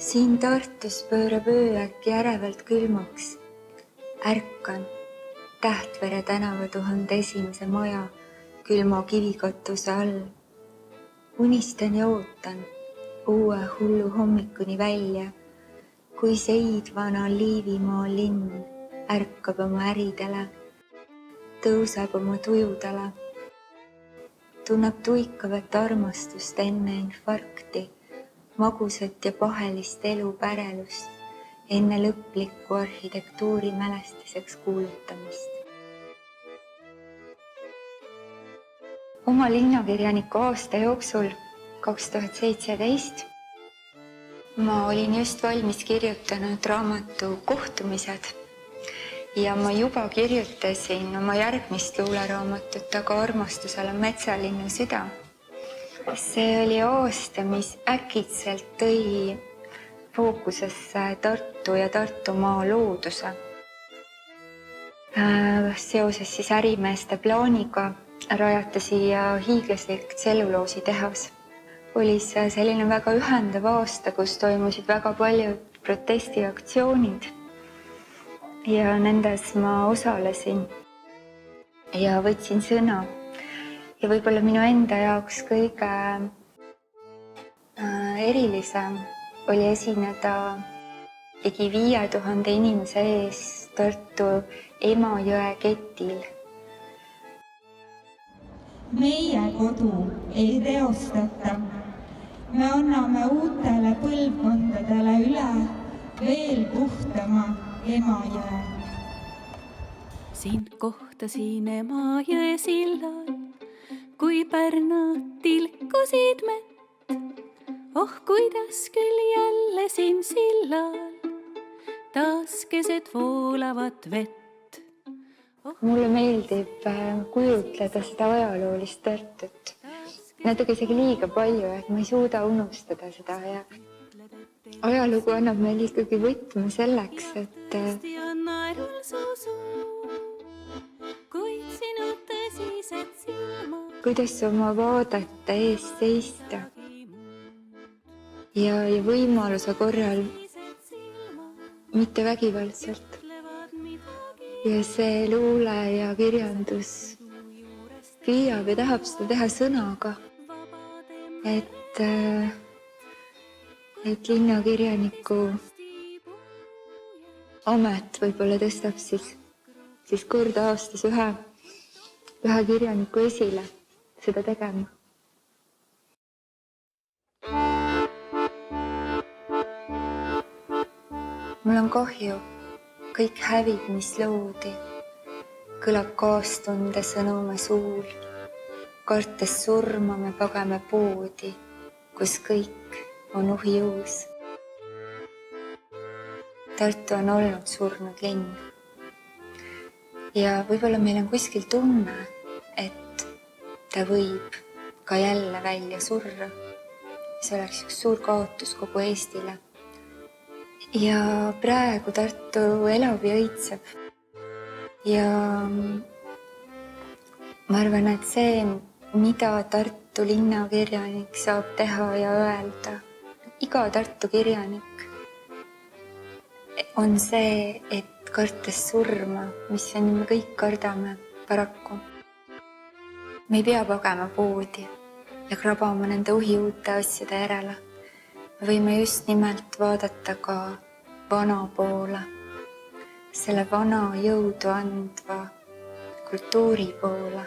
Siin Tartus pöörab öö äkki ärevalt külmaks. Ärkan Tähtvere tänava 1001. maja külma kivikatuse all. Unistan ja ootan uue hullu hommikuni välja, kui seidvana Liivimaa linn ärkab oma äridele, tõuseb oma tujudele, tunneb tuikavat armastust enne infarkti, magusat ja pahelist elu pärelust enne lõplikku arhitektuuri mälestiseks kuulutamist. Oma linnakirjaniku aasta jooksul 2017 ma olin just valmis kirjutanud raamatu Kohtumised ja ma juba kirjutasin oma järgmist luuleraamatut Aga armastusel on metsalinnu süda. See oli aasta, mis äkitselt tõi fookusesse Tartu ja Tartumaa looduse. Seoses siis ärimeeste plaaniga rajata siia hiiglaslik tselluloositehas. Oli see selline väga ühendav aasta, kus toimusid väga paljud protestiaktsioonid ja nendes ma osalesin ja võtsin sõna. Ja võib-olla minu enda jaoks kõige erilisem oli esineda ligi 5000 inimese ees Tartu Emajõe ketil. Meie kodu ei reostata. Me anname uutele põlvkondadele üle veel puhtama Emajõe. Sind kohtasin Emajõe sillal, kui Pärnad tilkusid mett. Oh, kuidas küll jälle siin sillal taas keset voolavat vett. Mulle meeldib kujutleda seda ajaloolist Tartut. Natuke isegi liiga palju, et ma ei suuda unustada seda. Ja ajalugu annab meil ikkagi võtme selleks, et kuidas oma vaadete eest seista ja võimaluse korral mitte vägivaldselt. Ja see luule ja kirjandus püüab ja tahab seda teha sõnaga, et linnakirjaniku amet võib-olla tõstab siis kord aastas ühe kirjaniku esile seda tegema. Mul on kahju, kõik hävib, mis loodi, kõlab kaastunde sõnume suul. Kartes surma me pageme poodi, kus kõik on uhiuus. Tartu on olnud surnud linn. Ja võib-olla meil on kuskil tunne, et ta võib ka jälle välja surra. See oleks üks suur kaotus kogu Eestile. Ja praegu Tartu elab ja õitseb. Ja ma arvan, et see, mida Tartu linnakirjanik saab teha ja öelda, iga Tartu kirjanik, on see, et kartes surma, mis on me kõik kardame paraku. Me ei pea pagema poodi ja krabama nende uhiuute asjade järele. Me võime just nimelt vaadata ka vana poole, selle vana jõudu andva kultuuri poole.